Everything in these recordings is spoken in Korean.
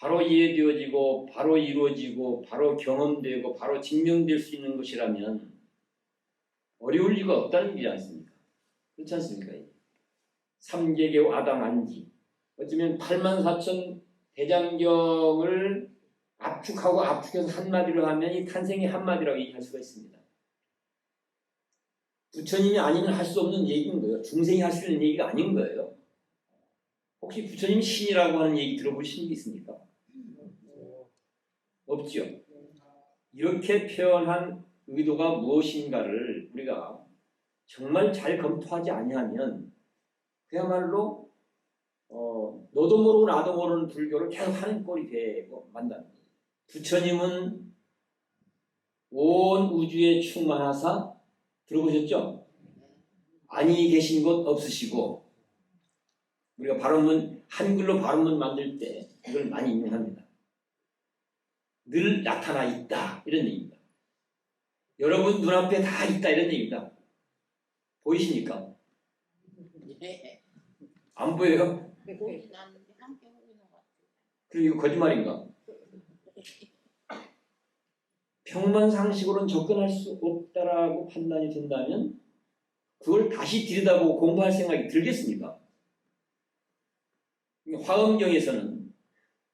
바로 이해되어지고 바로 이루어지고 바로 경험되고 바로 증명될 수 있는 것이라면 어려울 리가 없다는 얘기지 않습니까? 그렇지 않습니까? 삼계교 아담안지 어쩌면 84,000 대장경을 압축하고 압축해서 한마디로 하면 이 탄생의 한마디라고 얘기할 수가 있습니다. 부처님이 아니면 할 수 없는 얘기인 거예요. 중생이 할 수 있는 얘기가 아닌 거예요. 혹시 부처님이 신이라고 하는 얘기 들어보신 게 있습니까? 없죠. 이렇게 표현한 의도가 무엇인가를 우리가 정말 잘 검토하지 아니하면 그야말로 너도 모르고 나도 모르는 불교를 계속 하는 꼴이 되고 만납니다. 부처님은 온 우주에 충만하사 들어보셨죠? 아니 계신 곳 없으시고 우리가 발음문 한글로 발음문 만들 때 이걸 많이 인용합니다. 늘 나타나 있다 이런 얘기입니다. 여러분 눈앞에 다 있다 이런 얘기입니다. 보이십니까? 안 보여요? 그리고 이거 거짓말인가? 평범상식으로는 접근할 수 없다라고 판단이 된다면 그걸 다시 들여다보고 공부할 생각이 들겠습니까? 화엄경에서는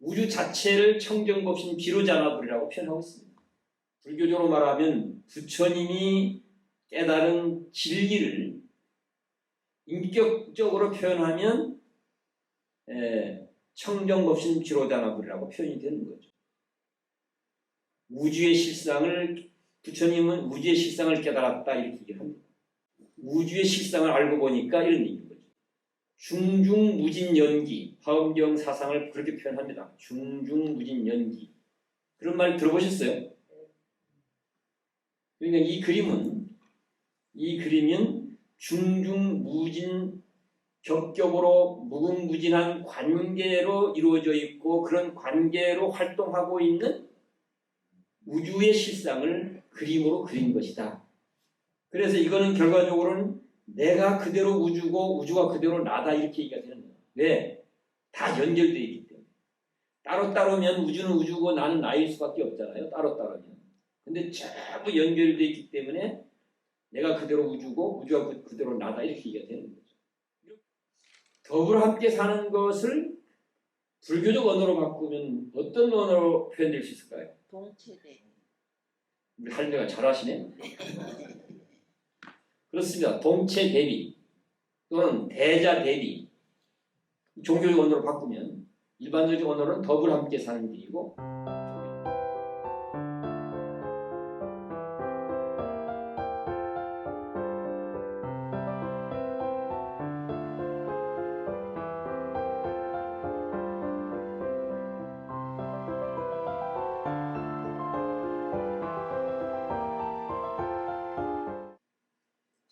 우주 자체를 청정법신 비로자나불이라고 표현하고 있습니다. 불교적으로 말하면 부처님이 깨달은 진리를 인격적으로 표현하면 청정법신 비로자나불이라고 표현이 되는 거죠. 우주의 실상을 부처님은 우주의 실상을 깨달았다 이렇게 얘기를 합니다. 우주의 실상을 알고 보니까 이런 얘기인 거죠. 중중무진연기 화엄경 사상을 그렇게 표현합니다. 중중무진연기 그런 말 들어보셨어요? 그러니까 이 그림은 중중무진 겹겹으로 무궁무진한 관계로 이루어져 있고 그런 관계로 활동하고 있는 우주의 실상을 그림으로 그린 것이다. 그래서 이거는 결과적으로는 내가 그대로 우주고 우주가 그대로 나다 이렇게 얘기가 되는 거예요. 왜? 다 연결되어 있기 때문에. 따로따로면 우주는 우주고 나는 나일 수밖에 없잖아요. 따로따로면. 근데 전부 연결되어 있기 때문에 내가 그대로 우주고 우주가 그대로 나다 이렇게 얘기가 되는 거죠. 더불어 함께 사는 것을 불교적 언어로 바꾸면 어떤 언어로 표현될 수 있을까요? 동체대. 우리 할매가 잘하시네. 그렇습니다. 동체 대비 또는 대자 대비 종교적 언어로 바꾸면 일반적인 언어로는 더불어 함께 사는 길이고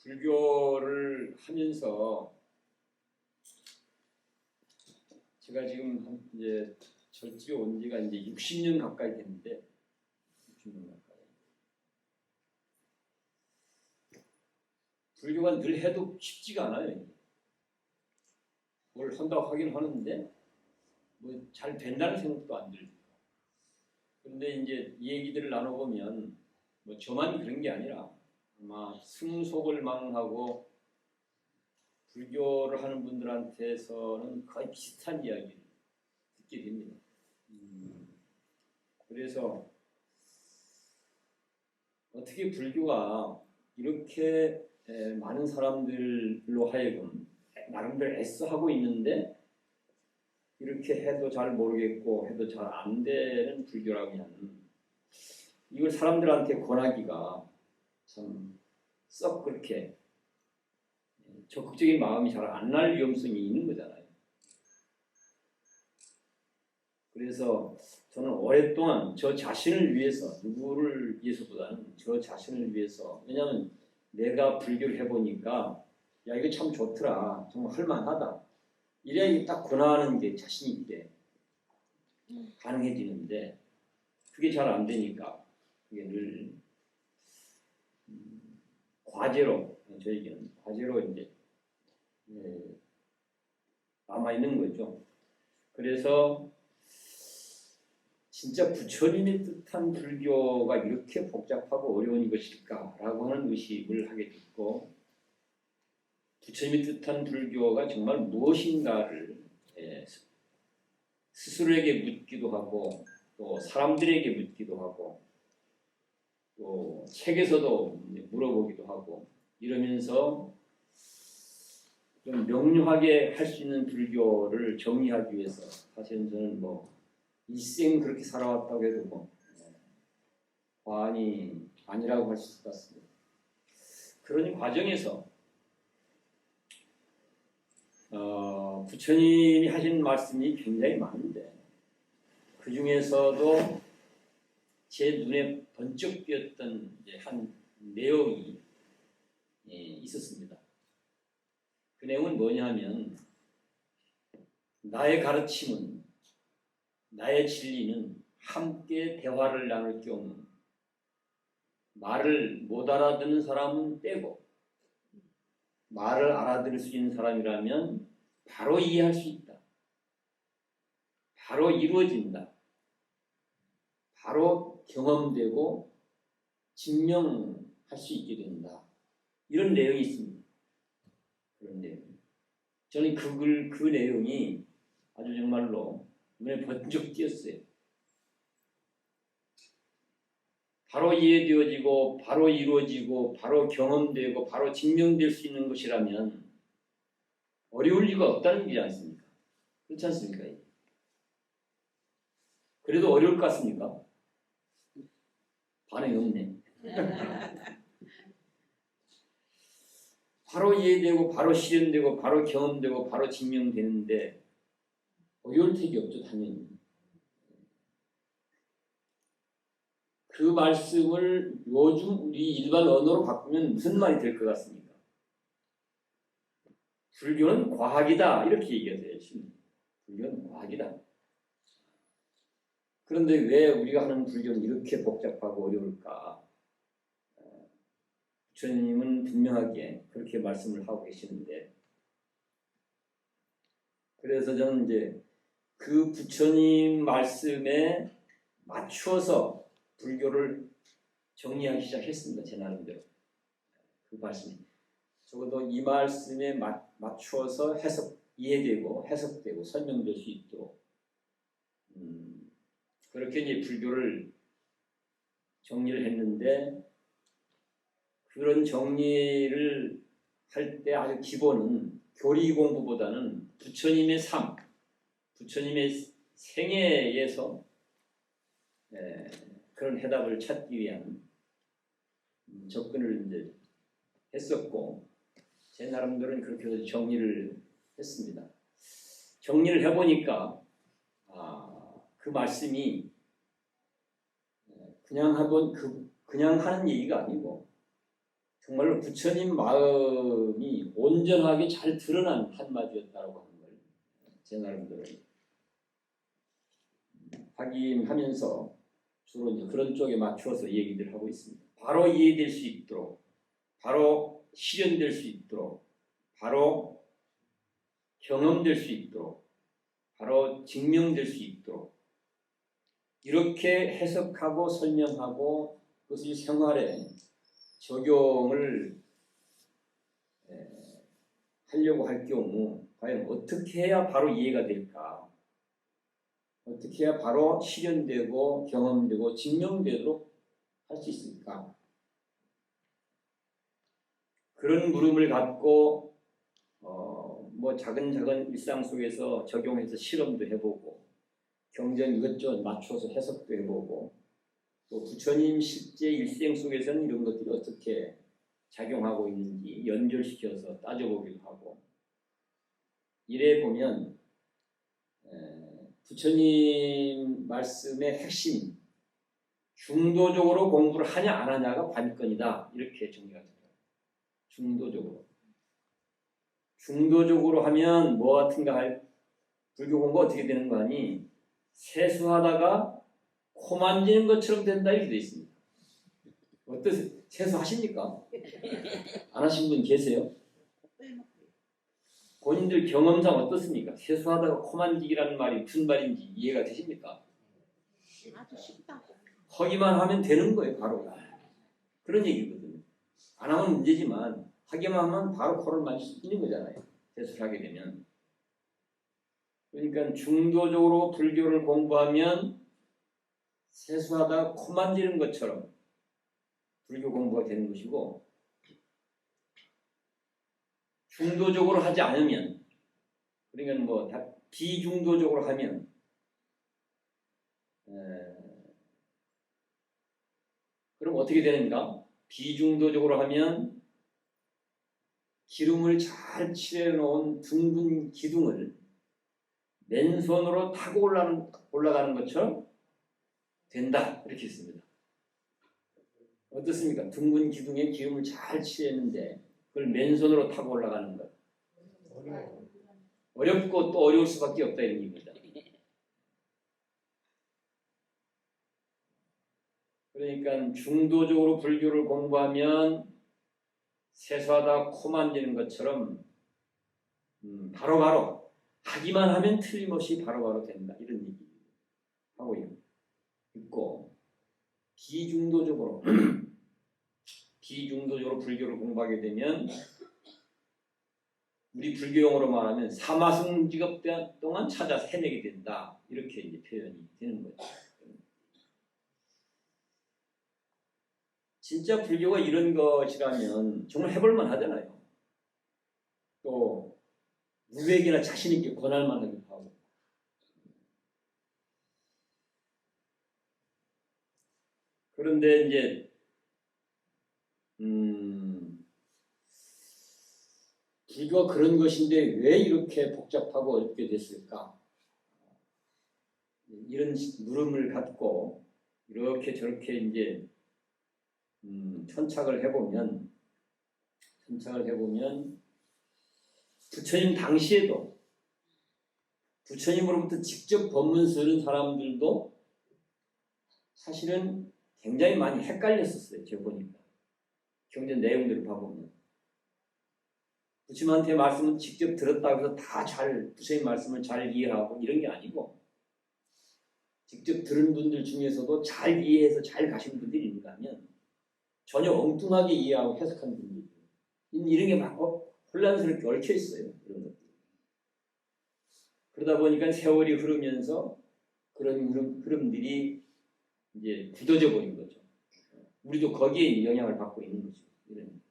불교를 하면서 제가 지금 이제 절집에 온 지가 이제 60년 가까이 됐는데 60년 가까이 불교가 늘 해도 쉽지가 않아요. 뭘 한다고 하긴 하는데 뭐 잘 된다는 생각도 안 들고 그런데 이제 이 얘기들을 나눠보면 뭐 저만 그런 게 아니라 아마 승속을 망하고 불교를 하는 분들한테서는 거의 비슷한 이야기를 듣게 됩니다. 그래서 어떻게 불교가 이렇게 많은 사람들로 하여금 나름대로 애써 하고 있는데 이렇게 해도 잘 모르겠고 해도 잘 안 되는 불교라면 이걸 사람들한테 권하기가 참 썩 그렇게 적극적인 마음이 잘 안 날 위험성이 있는 거잖아요. 그래서 저는 오랫동안 저 자신을 위해서 누구를 위해서보다는 저 자신을 위해서 왜냐하면 내가 불교를 해보니까 야 이거 참 좋더라 정말 할만하다 이래야 딱 권하는 게 자신 있게 가능해지는데 그게 잘 안 되니까 그게 늘 과제로 저에게는 과제로 이제 남아 있는 거죠. 그래서 진짜 부처님의 뜻한 불교가 이렇게 복잡하고 어려운 것일까라고 하는 의심을 하게 됐고, 부처님의 뜻한 불교가 정말 무엇인가를 스스로에게 묻기도 하고 또 사람들에게 묻기도 하고 또 책에서도 물어보기도 하고 이러면서 좀 명료하게 할 수 있는 불교를 정리하기 위해서 사실은 저는 뭐 일생 그렇게 살아왔다고 해도 뭐 과언이 아니라고 할 수 있을 것 같습니다. 그런 과정에서 부처님이 하신 말씀이 굉장히 많은데 그 중에서도 제 눈에 번쩍 띄었던 한 내용이 있었습니다. 그 내용은 뭐냐면 나의 가르침은 나의 진리는 함께 대화를 나눌 경우 말을 못 알아듣는 사람은 빼고 말을 알아들을 수 있는 사람이라면 바로 이해할 수 있다. 바로 이루어진다. 바로 경험되고 증명할 수 있게 된다. 이런 내용이 있습니다. 그런 내용. 저는 그 내용이 아주 정말로 눈에 번쩍 띄었어요. 바로 이해되어지고 바로 이루어지고 바로 경험되고 바로 증명될 수 있는 것이라면 어려울 리가 없다는 얘기지 않습니까? 그렇지 않습니까? 그래도 어려울 것 같습니까? 반응이 없네. 바로 이해되고 바로 실현되고 바로 경험되고 바로 증명되는데 어려울 택이 없죠, 당연히. 그 말씀을 요즘 우리 일반 언어로 바꾸면 무슨 말이 될 것 같습니까? 불교는 과학이다 이렇게 얘기하세요. 불교는 과학이다. 그런데 왜 우리가 하는 불교는 이렇게 복잡하고 어려울까? 부처님은 분명하게 그렇게 말씀을 하고 계시는데, 그래서 저는 이제 그 부처님 말씀에 맞추어서 불교를 정리하기 시작했습니다. 제 나름대로. 그 말씀이 적어도 이 말씀에 맞추어서 이해되고 해석되고 설명될 수 있도록 그렇게 이제 불교를 정리를 했는데, 그런 정리를 할 때 아주 기본은 교리 공부보다는 부처님의 삶, 부처님의 생애에서 그런 해답을 찾기 위한 접근을 이제 했었고, 제 나름대로는 그렇게 해서 정리를 했습니다. 정리를 해보니까 그 말씀이 그냥 하는 얘기가 아니고 정말로 부처님 마음이 온전하게 잘 드러난 한마디였다고 하는 걸 제 나름대로 확인하면서 주로 이제 그런 쪽에 맞추어서 얘기를 하고 있습니다. 바로 이해될 수 있도록, 바로 실현될 수 있도록, 바로 경험될 수 있도록, 바로 증명될 수 있도록 이렇게 해석하고 설명하고 그것을 생활에 적용을 하려고 할 경우 과연 어떻게 해야 바로 이해가 될까? 어떻게 해야 바로 실현되고 경험되고 증명되도록 할 수 있을까? 그런 물음을 갖고 뭐 작은 일상 속에서 적용해서 실험도 해보고 경전 이것저것 맞춰서 해석도 해보고 또 부처님 실제 일생 속에서는 이런 것들이 어떻게 작용하고 있는지 연결시켜서 따져보기도 하고 이래 보면 부처님 말씀의 핵심 중도적으로 공부를 하냐 안 하냐가 관건이다 이렇게 정리가 됩니다. 중도적으로 하면 뭐 같은가 불교 공부 어떻게 되는 거 아니? 세수하다가 코 만지는 것처럼 된다 이렇게 되어 있습니다. 어떠세요? 세수하십니까? 안 하신 분 계세요? 본인들 경험상 어떻습니까? 세수하다가 코 만지기라는 말이 무슨 말인지 이해가 되십니까? 아주 쉽다. 하기만 하면 되는 거예요, 바로. 그런 얘기거든요. 안 하면 문제지만 하기만 하면 바로 코를 만질 수 있는 거잖아요. 세수를 하게 되면. 그러니까 중도적으로 불교를 공부하면 세수하다 코 만지는 것처럼 불교 공부가 되는 것이고, 중도적으로 하지 않으면, 그러니까 뭐 비중도적으로 하면 그럼 어떻게 되는가? 비중도적으로 하면 기름을 잘 칠해 놓은 둥근 기둥을 맨손으로 타고 올라가는 것처럼 된다. 이렇게 했습니다. 어떻습니까? 둥근 기둥에 기름을 잘 칠했는데 그걸 맨손으로 타고 올라가는 것. 어렵고 또 어려울 수밖에 없다 이런 얘기입니다. 그러니까 중도적으로 불교를 공부하면 세수하다 코 만지는 것처럼 바로바로 하기만 하면 틀림없이 바로바로 된다. 이런 얘기 하고 있고, 비중도적으로 불교를 공부하게 되면 우리 불교용어로 말하면 사마승직업 동안 찾아서 해내게 된다. 이렇게 이제 표현이 되는 거죠. 진짜 불교가 이런 것이라면 정말 해볼만 하잖아요. 또 누구에게나 자신 있게 권할 만하기도 하고. 그런데 이제 불교가 그런 것인데 왜 이렇게 복잡하고 어렵게 됐을까? 이런 물음을 갖고 이렇게 저렇게 이제 천착을 해보면 부처님 당시에도 부처님으로부터 직접 법문 쓰는 사람들도 사실은 굉장히 많이 헷갈렸었어요. 제가 보니까 경전 내용들을 봐보면 부처님한테 말씀을 직접 들었다고 해서 다 부처님 말씀을 잘 이해하고 이런 게 아니고, 직접 들은 분들 중에서도 잘 이해해서 잘 가신 분들이 있는가 하면 전혀 엉뚱하게 이해하고 해석한 분들이 이런 게 막 혼란스럽게 얽혀 있어요. 이런 것들. 그러다 보니까 세월이 흐르면서 그런 흐름들이 이제 굳어져 버린 거죠. 우리도 거기에 영향을 받고 있는 거죠. 이런.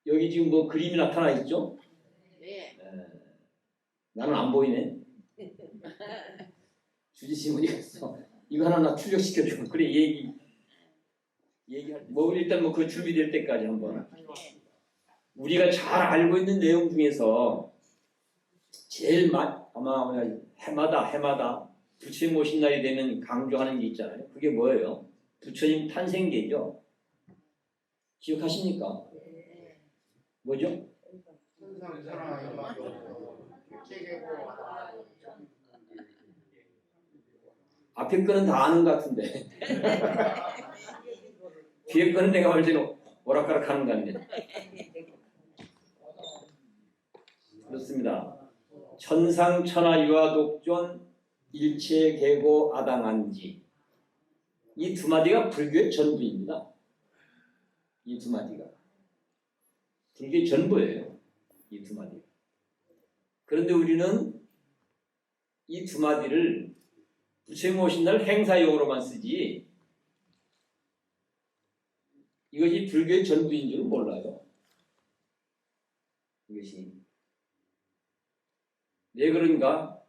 여기 지금 뭐 그림이 나타나 있죠? 네. 나는 안 보이네. 주지씨 어디 갔어? 이거 하나 출력시켜줘. 그래 얘기할 뭐 일단 뭐 그 준비될 때까지 한번. 우리가 잘 알고 있는 내용 중에서 제일 아마 해마다 부처님 오신 날이 되면 강조하는 게 있잖아요. 그게 뭐예요? 부처님 탄생계죠. 기억하십니까? 뭐죠? 앞에 거는 다 아는 것 같은데 뒤에 거는 내가 볼 때는 오락가락 하는 거 같네. 그렇습니다. 천상천하 유아독존 일체계고 아당한지, 이 두 마디가 불교의 전부입니다. 이 두 마디가 불교의 전부예요. 이 두 마디. 그런데 우리는 이 두 마디를 부처님 오신 날 행사용으로만 쓰지 이것이 불교의 전부인 줄은 몰라요. 이것이 왜 그런가?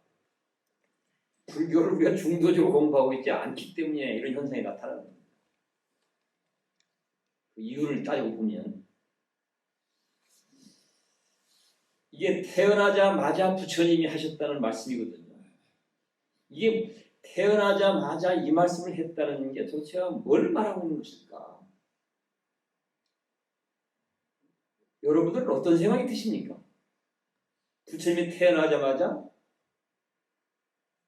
불교를 우리가 중도적으로 공부하고 있지 않기 때문에 이런 현상이 나타나는 겁니다. 그 이유를 따지고 보면 이게 태어나자마자 부처님이 하셨다는 말씀이거든요. 이게 태어나자마자 이 말씀을 했다는 게 도대체 뭘 말하고 있는 것일까? 여러분들은 어떤 생각이 드십니까? 부처님이 태어나자마자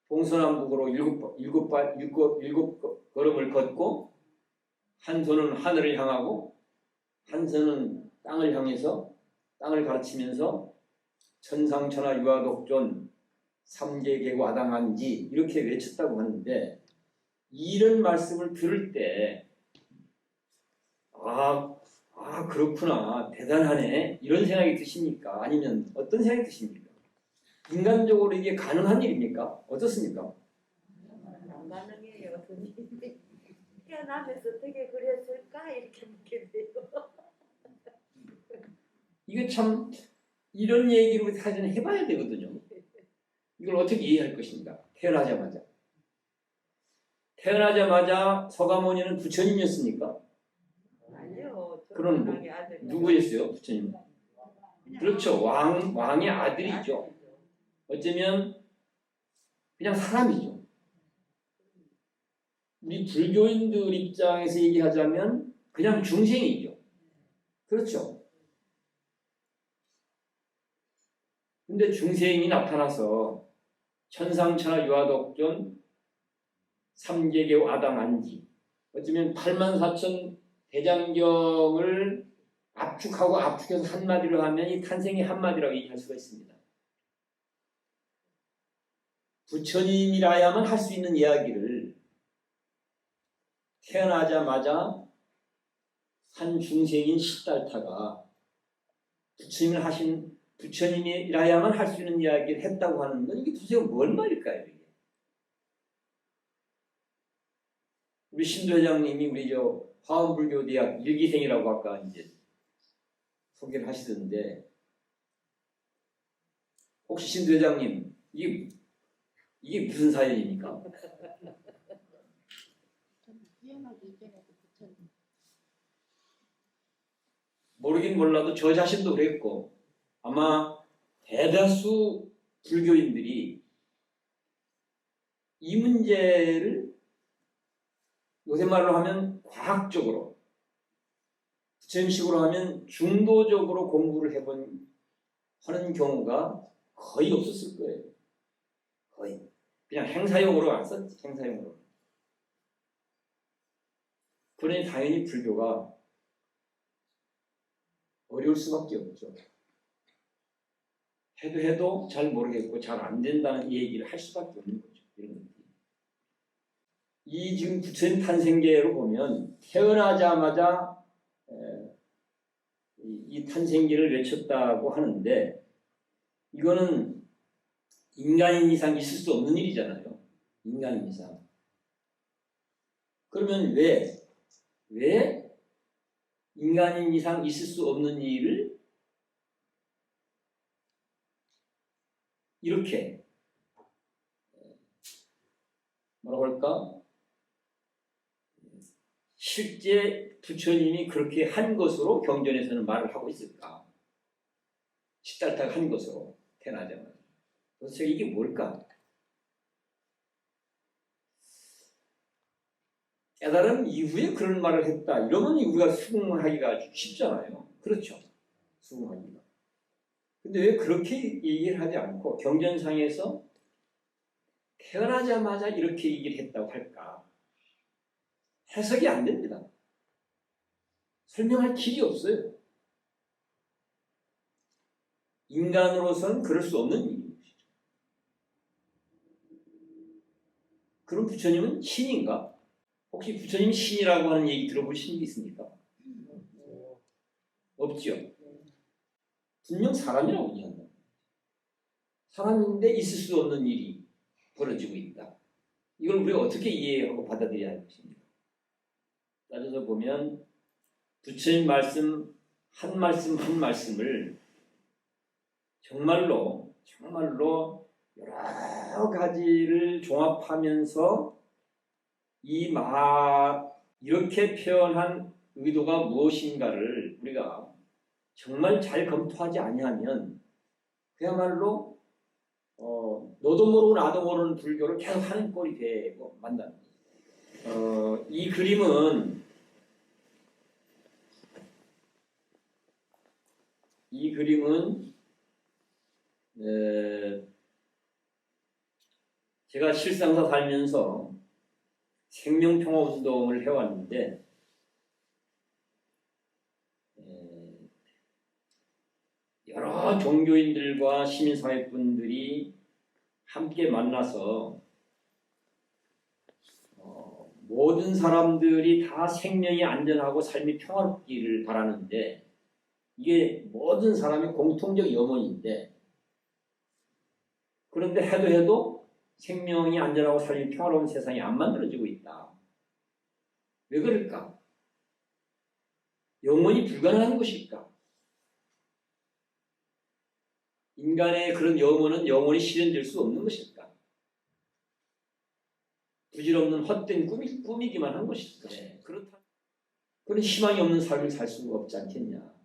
동서남북으로 일곱 걸음을 걷고 한 손은 하늘을 향하고 한 손은 땅을 향해서 땅을 가르치면서 천상천하 유아독존 삼계계고 아당한지 이렇게 외쳤다고 하는데 이런 말씀을 들을 때 그렇구나 대단하네 이런 생각이 드십니까? 아니면 어떤 생각이 드십니까? 인간적으로 이게 가능한 일입니까? 어떻습니까? 안 가능해요. 태어나면서 어떻게 그랬을까 이렇게 묻게 돼요. 이게 참 이런 얘기로 사실은 해봐야 되거든요. 이걸 어떻게 이해할 것인가? 태어나자마자 서가모니는 부처님이었습니까? 아니요. 그럼 조그만하게 아들이. 누구였어요? 부처님. 그렇죠. 왕의 아들이죠. 어쩌면 그냥 사람이죠. 우리 불교인들 입장에서 얘기하자면 그냥 중생이죠. 그렇죠. 근데 중생이 나타나서 천상천하 유아독존 삼계계우 아당한지 어쩌면 84,000 대장경을 압축해서 한마디로 하면 이 탄생의 한마디라고 얘기할 수가 있습니다. 부처님이라야만 할 수 있는 이야기를 태어나자마자 한 중생인 시달타가 부처님이라야만 할 수 있는 이야기를 했다고 하는 건 이게 도대체 뭔 말일까요? 이게? 우리 신도 회장님이 우리 화엄불교대학 일기생이라고 아까 이제 소개를 하시던데 혹시 신도 회장님 이게 무슨 사연입니까? 모르긴 몰라도 저 자신도 그랬고 아마 대다수 불교인들이 이 문제를 요새 말로 하면 과학적으로 부처님식으로 하면 중도적으로 공부를 하는 경우가 거의 없었을 거예요. 거의. 그냥 행사용으로 왔었지. 행사용으로. 그러니 당연히 불교가 어려울 수밖에 없죠. 해도 잘 모르겠고 잘 안 된다는 얘기를 할 수밖에 없는 거죠. 이런 것들이. 이 지금 부처님 탄생계로 보면 태어나자마자 이 탄생계를 외쳤다고 하는데 이거는 인간인 이상 있을 수 없는 일이잖아요. 인간인 이상. 그러면 왜 인간인 이상 있을 수 없는 일을 이렇게 뭐라고 할까? 실제 부처님이 그렇게 한 것으로 경전에서는 말을 하고 있을까? 시달타가 한 것으로 태어나자마자. 도대체 이게 뭘까? 깨달은 이후에 그런 말을 했다. 이러면 우리가 수긍하기가 쉽잖아요. 그렇죠. 수긍하기가. 근데 왜 그렇게 얘기를 하지 않고 경전상에서 태어나자마자 이렇게 얘기를 했다고 할까? 해석이 안 됩니다. 설명할 길이 없어요. 인간으로서는 그럴 수 없는 일인 것이죠. 그럼 부처님은 신인가? 혹시 부처님이 신이라고 하는 얘기 들어보신 적 있습니까? 없죠. 분명 사람이라고 얘기한다. 사람인데 있을 수 없는 일이 벌어지고 있다. 이걸 우리가 어떻게 이해하고 받아들여야 할 것입니까? 따져서 보면 부처님 말씀 한 말씀을 정말로 여러 가지를 종합하면서 이렇게 표현한 의도가 무엇인가를 우리가 정말 잘 검토하지 아니하면 그야말로 너도 모르고 나도 모르는 불교를 계속 하는 꼴이 되고 만다. 이 그림은 제가 실상사 살면서 생명평화운동을 해왔는데 여러 종교인들과 시민사회분들이 함께 만나서 모든 사람들이 다 생명이 안전하고 삶이 평화롭기를 바라는데 이게 모든 사람의 공통적 염원인데 그런데 해도 생명이 안전하고 삶이 평화로운 세상이 안 만들어지고 있다. 왜 그럴까? 영원히 불가능한 것일까? 인간의 그런 염원은 영원히 실현될 수 없는 것일까? 부질없는 헛된 꿈이기만 한 것일까? 네, 그렇다. 그런 희망이 없는 삶을 살 수가 없지 않겠냐?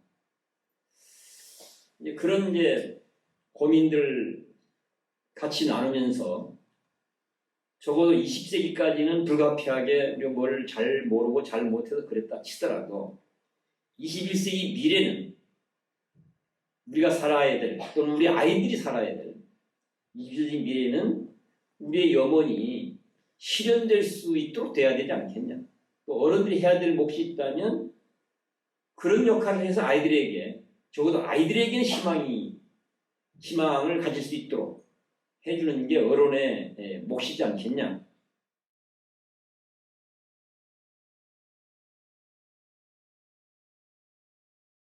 그런 고민들 같이 나누면서 적어도 20세기까지는 불가피하게 우리가 뭘 잘 모르고 잘 못해서 그랬다 치더라도 21세기 미래는 우리가 살아야 될 또는 우리 아이들이 살아야 될 21세기 미래는 우리의 염원이 실현될 수 있도록 돼야 되지 않겠냐. 또 어른들이 해야 될 몫이 있다면 그런 역할을 해서 아이들에게 적어도 아이들에게는 희망을 가질 수 있도록 해주는 게 어른의 몫이지 않겠냐.